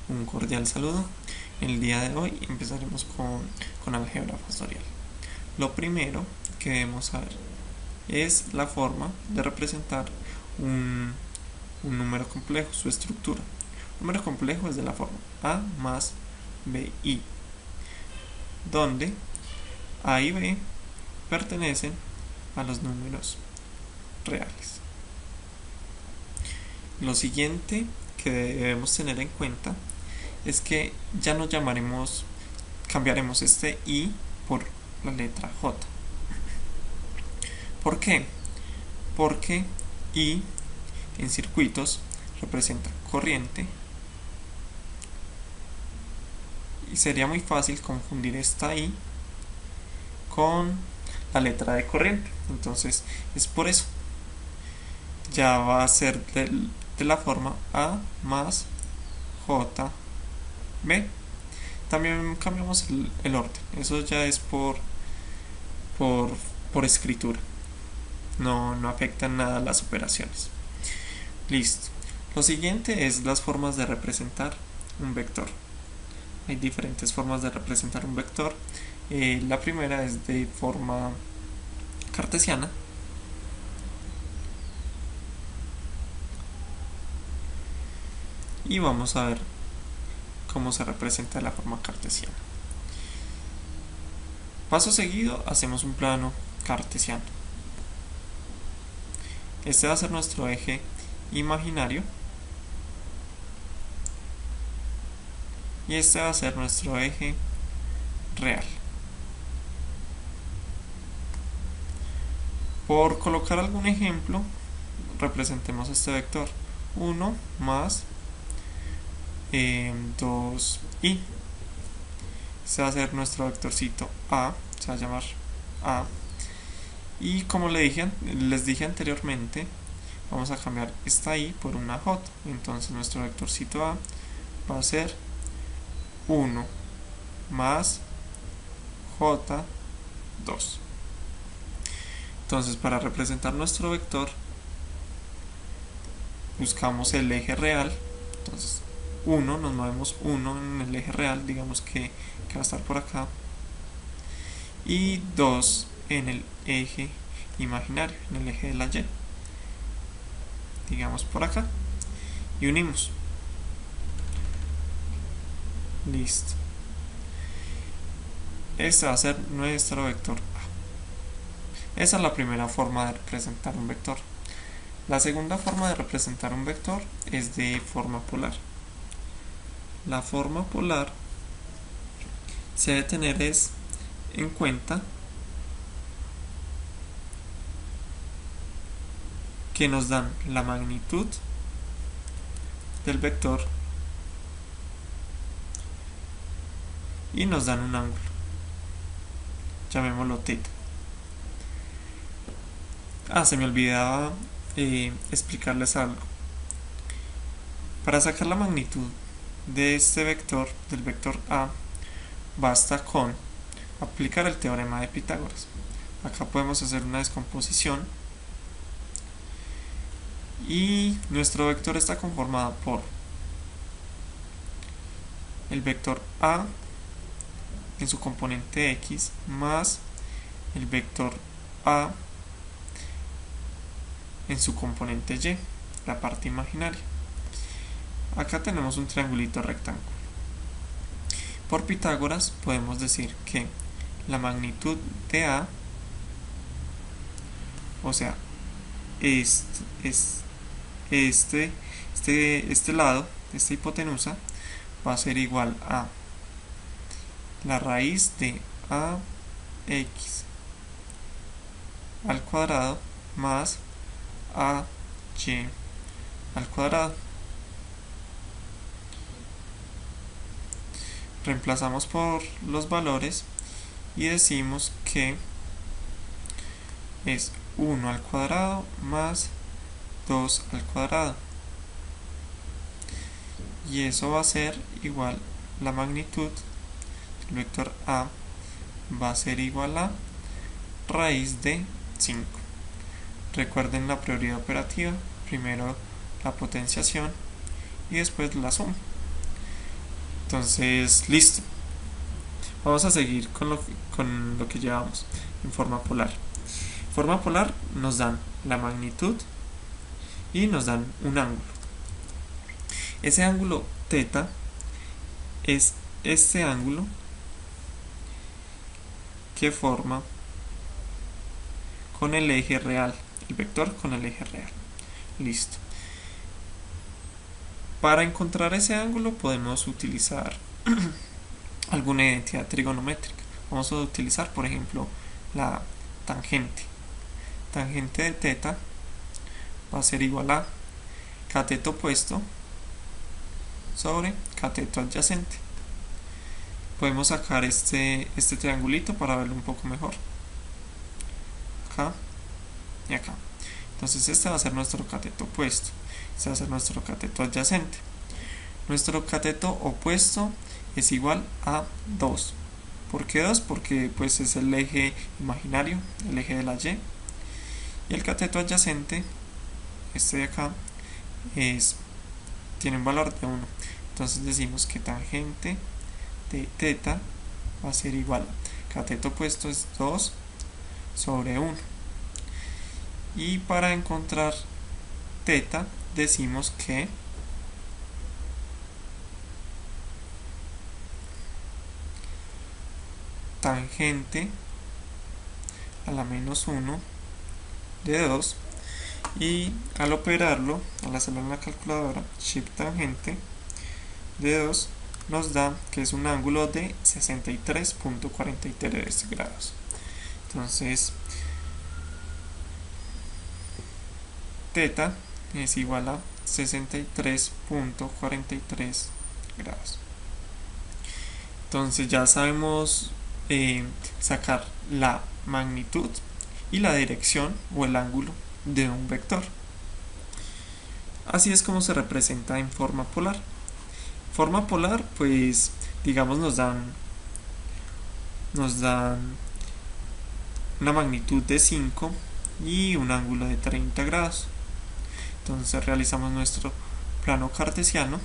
Un cordial saludo. El día de hoy empezaremos con álgebra factorial. Lo primero que debemos saber es la forma de representar un, un número complejo, su estructura. Un número complejo es de la forma a más bi, donde a y b pertenecen a los números reales. Lo siguiente que debemos tener en cuenta es que ya no cambiaremos este i por la letra j. ¿Por qué? Porque i en circuitos representa corriente y sería muy fácil confundir esta i con la letra de corriente. Entonces es por eso. Ya va a ser de la forma a más j b. También cambiamos el orden. Eso ya es por, por escritura. No afecta en nada las operaciones. Listo. Lo siguiente es las formas de representar un vector. Hay diferentes formas de representar un vector. La primera es de forma cartesiana. Y vamos a ver cómo se representa la forma cartesiana. Paso seguido hacemos un plano cartesiano. Este va a ser nuestro eje imaginario y este va a ser nuestro eje real. Por colocar algún ejemplo, representemos este vector 1 más 2i. Este va a ser nuestro vectorcito a, se va a llamar a. Y como les dije anteriormente, vamos a cambiar esta i por una j. Entonces nuestro vectorcito a va a ser 1 más j2. Entonces, para representar nuestro vector, buscamos el eje real. Entonces, 1, nos movemos 1 en el eje real, digamos que va a estar por acá. Y 2 en el eje imaginario, en el eje de la y, digamos por acá. Y unimos. Listo. Este va a ser nuestro vector A. Esa es la primera forma de representar un vector. La segunda forma de representar un vector es de forma polar. La forma polar se debe tener en cuenta que nos dan la magnitud del vector y nos dan un ángulo, llamémoslo θ. Se me olvidaba explicarles algo. Para sacar la magnitud de este vector, del vector A, basta con aplicar el teorema de Pitágoras. Acá podemos hacer una descomposición y nuestro vector está conformado por el vector A en su componente X más el vector A en su componente Y, la parte imaginaria. Acá tenemos un triangulito rectángulo. Por Pitágoras podemos decir que la magnitud de A, o sea, este lado, esta hipotenusa, va a ser igual a la raíz de ax al cuadrado más ay al cuadrado. Reemplazamos por los valores y decimos que es 1 al cuadrado más 2 al cuadrado, y eso va a ser igual, la magnitud del vector A va a ser igual a raíz de 5. Recuerden la prioridad operativa, primero la potenciación y después la suma. Entonces, listo. Vamos a seguir con lo que llevamos en forma polar. En forma polar nos dan la magnitud y nos dan un ángulo. Ese ángulo teta es este ángulo que forma con el eje real, el vector con el eje real. Listo. Para encontrar ese ángulo podemos utilizar alguna identidad trigonométrica. Vamos a utilizar, por ejemplo, la tangente. Tangente de teta va a ser igual a cateto opuesto sobre cateto adyacente. Podemos sacar este triangulito para verlo un poco mejor. Acá y acá. Entonces este va a ser nuestro cateto opuesto. Este va a ser nuestro cateto adyacente. Nuestro cateto opuesto es igual a 2. ¿Por qué 2? Porque pues es el eje imaginario, el eje de la Y. Y el cateto adyacente, este de acá, tiene un valor de 1. Entonces decimos que tangente de teta va a ser igual a cateto opuesto es 2 sobre 1. Y para encontrar teta decimos que tangente a la menos 1 de 2, y al operarlo, al hacerlo en la calculadora, shift tangente de 2 nos da que es un ángulo de 63.43 grados. Entonces teta es igual a 63.43 grados. Entonces ya sabemos sacar la magnitud y la dirección o el ángulo de un vector. Así es como se representa en forma polar. Forma polar, pues digamos nos dan una magnitud de 5 y un ángulo de 30 grados. Entonces realizamos nuestro plano cartesiano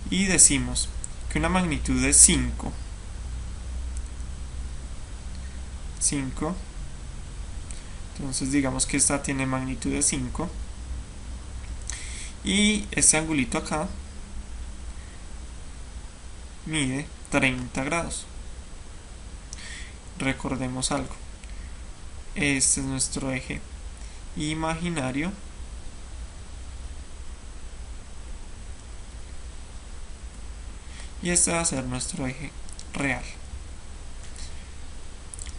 y decimos que una magnitud de 5, entonces digamos que esta tiene magnitud de 5 y este angulito acá mide 30 grados. Recordemos algo, este es nuestro eje imaginario y este va a ser nuestro eje real.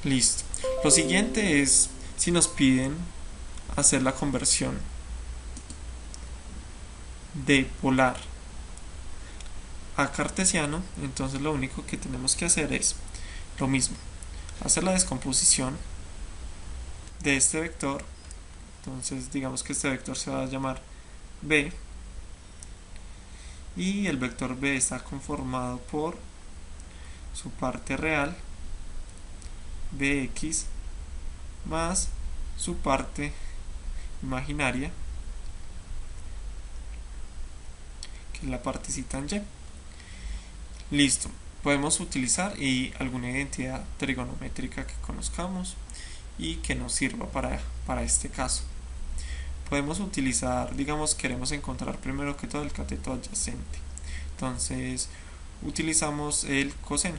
Listo. Lo siguiente es si nos piden hacer la conversión de polar a cartesiano, entonces lo único que tenemos que hacer es lo mismo, hacer la descomposición de este vector. Entonces digamos que este vector se va a llamar b y el vector b está conformado por su parte real bx más su parte imaginaria, que es la partecita en y. Listo, podemos utilizar alguna identidad trigonométrica que conozcamos y que nos sirva para este caso. Podemos utilizar, digamos, queremos encontrar primero que todo el cateto adyacente. Entonces utilizamos el coseno.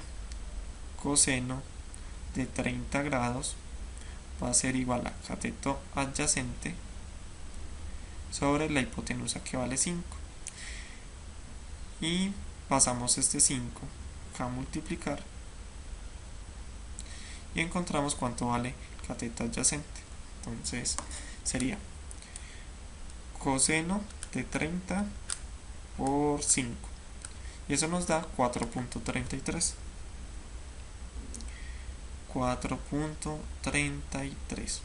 Coseno de 30 grados va a ser igual a cateto adyacente sobre la hipotenusa, que vale 5. Y pasamos este 5 acá a multiplicar y encontramos cuánto vale cateto adyacente. Entonces sería coseno de 30 por 5 y eso nos da 4.33. 4.33.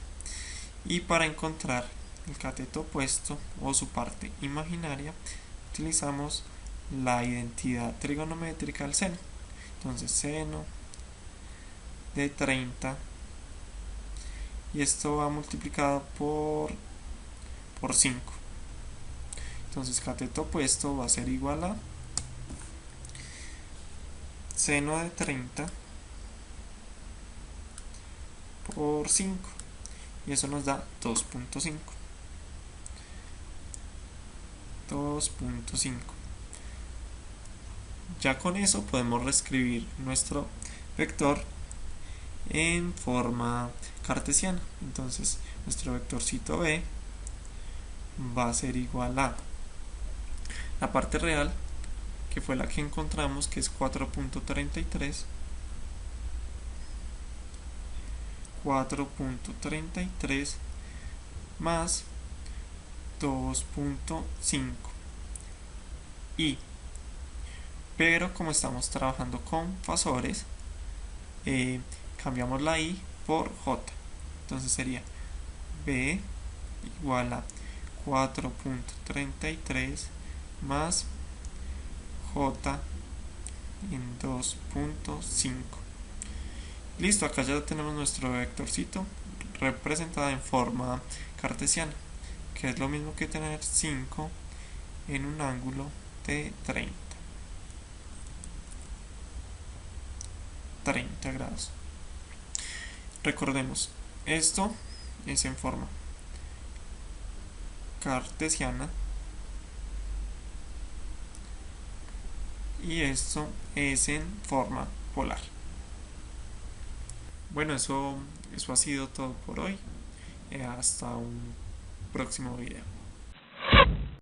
Y para encontrar el cateto opuesto o su parte imaginaria utilizamos la identidad trigonométrica del seno. Entonces seno de 30 y esto va multiplicado por 5. Entonces cateto opuesto va a ser igual a seno de 30 por 5 y eso nos da 2.5. 2.5. Ya con eso podemos reescribir nuestro vector en forma cartesiana. Entonces nuestro vectorcito b va a ser igual a la parte real, que fue la que encontramos, que es 4.33, 4.33 más 2.5 y, pero como estamos trabajando con fasores, cambiamos la i por j, entonces sería b igual a 4.33 más j en 2.5. Listo, acá ya tenemos nuestro vectorcito representado en forma cartesiana, que es lo mismo que tener 5 en un ángulo de 30 grados. Recordemos, esto es en forma cartesiana y esto es en forma polar. Bueno, eso ha sido todo por hoy. Hasta un próximo video.